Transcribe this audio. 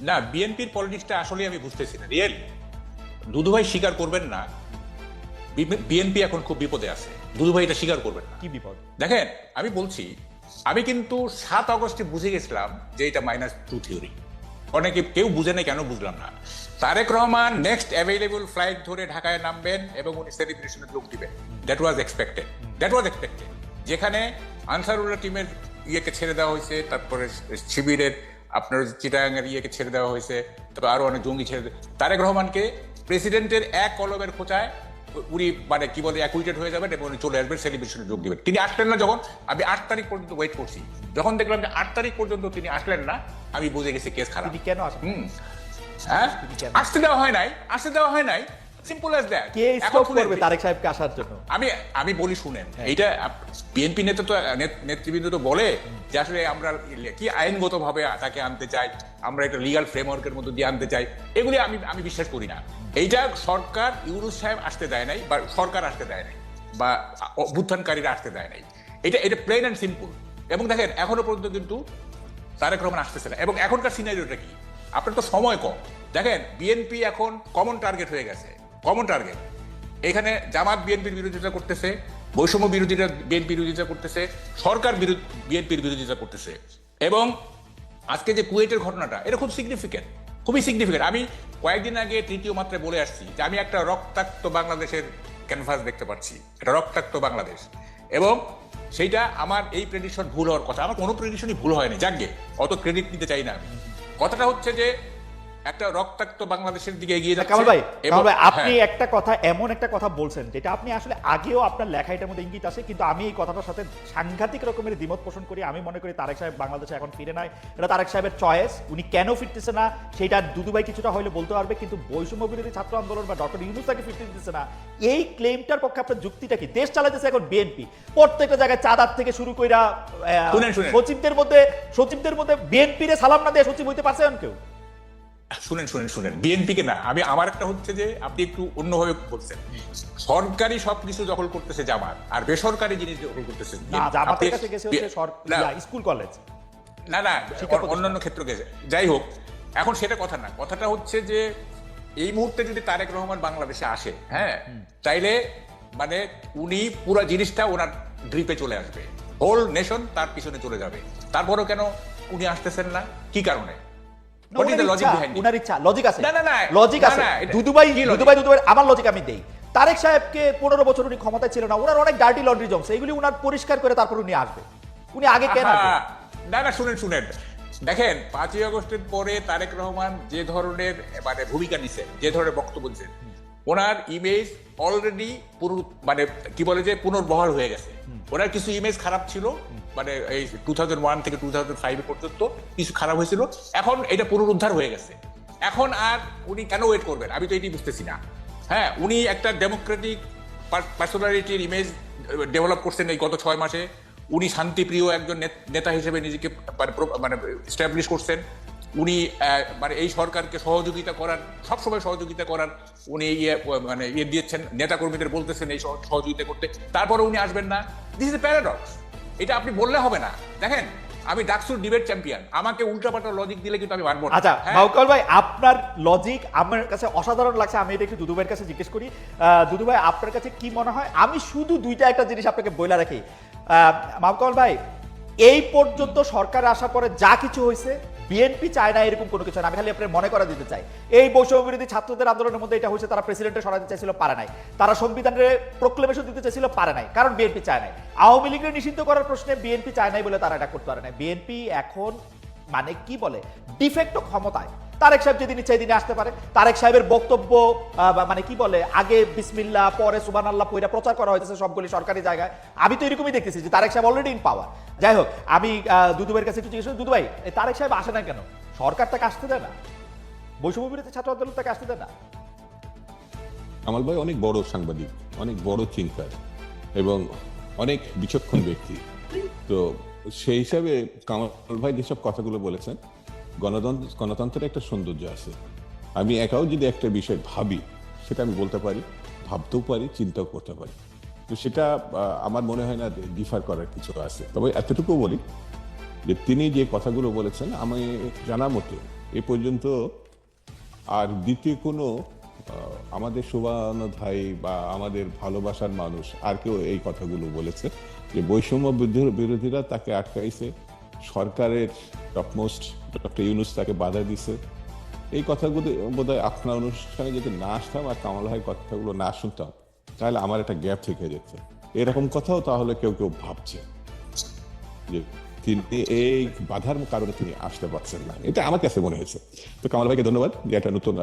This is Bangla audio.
না, বিএনপির পলিটিক্সটা আসলে আমি বুঝতেছি না রিয়েল। দুদুভাই স্বীকার করবেন না, বিএনপি এখন খুব বিপদে আছে। দুদুভাই এটা স্বীকার করবেন না। কি বিপদ? দেখেন, আমি বলছি, আমি কিন্তু 7 আগস্টে বুঝে গেছিলাম যে এটা -2 থিওরি। অনেকে কেউ বুঝে নাই, কেন বুঝলাম না। Tarique Rahman next available flight ধরে ঢাকায় নামবেন এবং উনি সেলিব্রেশনে যোগ দিবেন। That was expected. যেখানে আনসারুল্লাহ টিমের ইয়েকে ছেড়ে দেওয়া হয়েছে, তারপরে শিবিরের আপনার চিটাগাংয়ের ইয়েকে ছেড়ে দেওয়া হয়েছে, তারপর আরো অনেক জঙ্গি ছেড়ে তারেক রহমানকে প্রেসিডেন্টের এক কলমের খোঁচায় উনি মানে কি বলে অ্যাকুইটেড হয়ে যাবেন এবং উনি চলে আসবেন, সেলিব্রেশনে যোগ দিবেন। তিনি আসলেন না। যখন আমি 8 তারিখ পর্যন্ত ওয়েট করছি, যখন দেখলাম যে 8 তারিখ পর্যন্ত তিনি আসলেন না, আমি বুঝে গেছি কেস খারাপ। তিনি কেন আসেন? হ্যাঁ, আসতে দেওয়া হয় নাই, simple as that. K stop করবে তারেক সাহেবকে আসার জন্য? আমি বলি শুনেন, এইটা বিএনপি নেতৃবৃন্দ তো বলে যে আসলে আমরা কি আইনগতভাবে তাকে আনতে চাই, আমরা একটা লিগাল ফ্রেমওয়ার্কের মধ্যে দিয়ে আনতে চাই। এগুলি আমি বিশ্বাস করি না। এইটা সরকার, ইউনূস সাহেব আসতে দেয় নাই, বা সরকার আসতে দেয় নাই, বা অভ্যুত্থানকারীরা আসতে দেয় নাই। এটা প্লেন অ্যান্ড সিম্পল। এবং দেখেন, এখনো পর্যন্ত কিন্তু তারেক রহমান আসতেছে না। এবং এখনকার সিনারিওটা কি, আপনার তো সময় কম। দেখেন, বিএনপি এখন কমন টার্গেট হয়ে গেছে। কমন টার্গেট এখানে জামাত বিএনপির বিরোধিতা করতেছে, বৈষম্য বিরোধীরা বিএনপির বিরোধিতা করতেছে, সরকার বিএনপির বিরোধিতা করতেছে। এবং আজকে যে কুয়েটের ঘটনাটা, এটা খুব সিগনিফিকেন্ট, খুবই সিগনিফিকেন্ট। আমি কয়েকদিন আগে তৃতীয় মাত্রায় বলে আসছি যে আমি একটা রক্তাক্ত বাংলাদেশের ক্যানভাস দেখতে পাচ্ছি, একটা রক্তাক্ত বাংলাদেশ। এবং সেইটা আমার এই প্রেডিকশন ভুল হওয়ার কথা। আমার কোনো প্রেডিকশনই ভুল হয়নি, যাকে অত ক্রেডিট নিতে চাই না। কথাটা হচ্ছে যে একটা রক্তাক্ত বাংলাদেশের দিকে এগিয়ে যাচ্ছে। কামাল ভাই, আপনি একটা কথা, এমন একটা কথা বলছেন যেটা আপনি আসলে আগেও আপনার লেখা এটার মধ্যে ইঙ্গিত আছে, কিন্তু আমি এই কথাটার সাথে সাংঘাতিক রকমের দ্বিমত পোষণ করি। আমি মনে করি তারেক সাহেব বাংলাদেশে এখন ফিরে নাই, এটা তারেক সাহেবের চয়েস। উনি কেন ফিরতেছে না সেটা দুদুভাই কিছুটা হলে বলতে পারবে, কিন্তু বৈষম্য বিরোধী ছাত্র আন্দোলন বা ডক্টর ইউনূস তাকে ফিরতে দিতেছে না, এই ক্লেমটার পক্ষে আপনার যুক্তিটা কি? দেশ চালাইতেছে এখন বিএনপি, প্রত্যেকটা জায়গায় চাঁদার থেকে শুরু কইরা সচিবদের মধ্যে বিএনপির সালাম না দিয়ে সচিব হইতে পারছে এখন কেউ? শুনেন, বিএনপিকে না, আমার একটা হচ্ছে যে আপনি একটু অন্যভাবে বলছেন। সরকারি সবকিছু দখল করতেছে জামাত, আর বেসরকারি জিনিস দখল করতেছে জামাতের কাছে গেছে হচ্ছে স্কুল কলেজ, না অন্যান্য ক্ষেত্র গেছে। যাই হোক, এখন সেটা কথা না। কথাটা হচ্ছে যে এই মুহূর্তে যদি তারেক রহমান বাংলাদেশে আসে, হ্যাঁ, তাইলে মানে উনি পুরো জিনিসটা ওনার ড্রিপে চলে আসবে, হোল নেশন তার পিছনে চলে যাবে। তারপরও কেন উনি আসতেছেন না, কি কারণে? আমার লজিক আমি দেই। তারেক সাহেবকে 15 বছর উনি ক্ষমতায় ছিল না, ওনার অনেক ডার্টি লন্ড্রি জমছে, এগুলি উনার পরিষ্কার করে তারপর উনি আসবে। উনি আগে কেন? না, শুনেন, দেখেন, 5ই আগস্টের পরে তারেক রহমান যে ধরনের মানে ভূমিকা নিছে, যে ধরনের বক্তব্য দিচ্ছেন, ওনার ইমেজ অলরেডি মানে কি বলে যে পুনর্বহাল হয়ে গেছে। ওনার কিছু ইমেজ খারাপ ছিল, মানে এই 2001 থেকে 2005 পর্যন্ত কিছু খারাপ হয়েছিল। এখন এটা পুনরুদ্ধার হয়ে গেছে। এখন আর উনি কেন ওয়েট করবেন, আমি তো এটি বুঝতেছি না। হ্যাঁ, উনি একটা ডেমোক্রেটিক পার্সোনালিটির ইমেজ ডেভেলপ করছেন এই গত 6 মাসে। উনি শান্তিপ্রিয় একজন নেতা হিসেবে নিজেকে মানে এস্টাবলিশ করছেন। উনি মানে এই সরকারকে সবসময় সহযোগিতা করার উনি মানে দিয়েছেন, নেতাকর্মীদের বলতেছেন এই সহযোগিতা করতে। তারপরে উনি আসবেন না, দিস ইজ এ প্যারাডক্স। এটা আপনি বললে হবে না। দেখেন, আমি ডাকসুর ডিবেট চ্যাম্পিয়ন, আমাকে উল্টাপাল্টা লজিক দিলে কিন্তু আমি মানবো না। আচ্ছা মাহকাল ভাই, আপনার লজিক আমার কাছে অসাধারণ লাগছে। আমি এটা একটু দুদু ভাইয়ের কাছে জিজ্ঞেস করি। দুদু ভাই, আপনার কাছে কি মনে হয়? আমি শুধু একটা জিনিস আপনাকে বলে রাখি, মাহকাল ভাই, এই পর্যন্ত সরকার আসার পরে যা কিছু হয়েছে, বিএনপি চায় না এরকম কোনো কিছু না। আমি খালি আপনার মনে করা দিতে চাই, এই বৈষম্য বিরোধী ছাত্রদের আন্দোলনের মধ্যে এটা হয়েছে, তারা প্রেসিডেন্টে সরাতে চাইছিল, পারে নাই। তারা সংবিধানের প্রোক্লেমেশন দিতে চাইছিল, পারে নাই, কারণ বিএনপি চায় নাই। আওয়ামী লীগের নিষিদ্ধ করার প্রশ্নে বিএনপি চায় নাই বলে তারা এটা করতে পারে নাই। বিএনপি এখন মানে কি বলে ডিফেক্টো ক্ষমতায়। তারেক সাহেব যেদিন ইচ্ছা দিনে আসতে পারে। তারেক সাহেবের বক্তব্য মানে কি বলে, আগে বিসমিল্লাহ পরে সুবহানাল্লাহ পয়রা প্রচার করা হয়েছে সবগুলি সরকারি জায়গায়। আমি তো এরকমই দেখতেছি যে তারেক সাহেব অলরেডি ইন পাওয়ার। যাই হোক, আমি দুদু ভাইয়ের কাছে একটু জিজ্ঞেস করি, দুদু ভাই, তারেক সাহেব আসে না কেন? সরকার তাকে আসতে দেয় না, বৈষম্য বিরোধী ছাত্র আন্দোলন তাকে আসতে দেয় না। কামাল ভাই অনেক বড় সাংবাদিক, অনেক বড় চিন্তার এবং অনেক বিচক্ষণ ব্যক্তি। তো সেই হিসাবে কামাল ভাই যেসব কথাগুলো বলেছেন, গণতন্ত্রের একটা সৌন্দর্য আছে। আমি একাও যদি একটা বিষয় ভাবি, সেটা আমি বলতে পারি, ভাবতেও পারি, চিন্তাও করতে পারি। তো সেটা আমার মনে হয় না ডিফার করার কিছু আছে। তবে এতটুকু বলি যে তিনি যে কথাগুলো বলেছেন, আমি জানা মতে এ পর্যন্ত আর দ্বিতীয় কোনো আমাদের শুভানুধ্যায়ী বা আমাদের ভালোবাসার মানুষ আর কেউ এই কথাগুলো বলেছে যে বৈষম্য বিরোধীরা তাকে আটকাইছে, সরকারের টপমোস্ট ডক্টর ইউনূস তাকে বাধা দিছে। এই কথাগুলো বোধহয় আপনার অনুষ্ঠানে যদি না আসতাম আর কামাল ভাইয়ের কথাগুলো না শুনতাম তাহলে আমার একটা গ্যাপ থেকে যেত। এরকম কথাও তাহলে কেউ কেউ ভাবছে যে তিনি এই বাধার কারণে তিনি আসতে পারছেন না, এটা আমার কাছে মনে হয়েছে। তো কামাল ভাইকে ধন্যবাদ যে একটা নতুন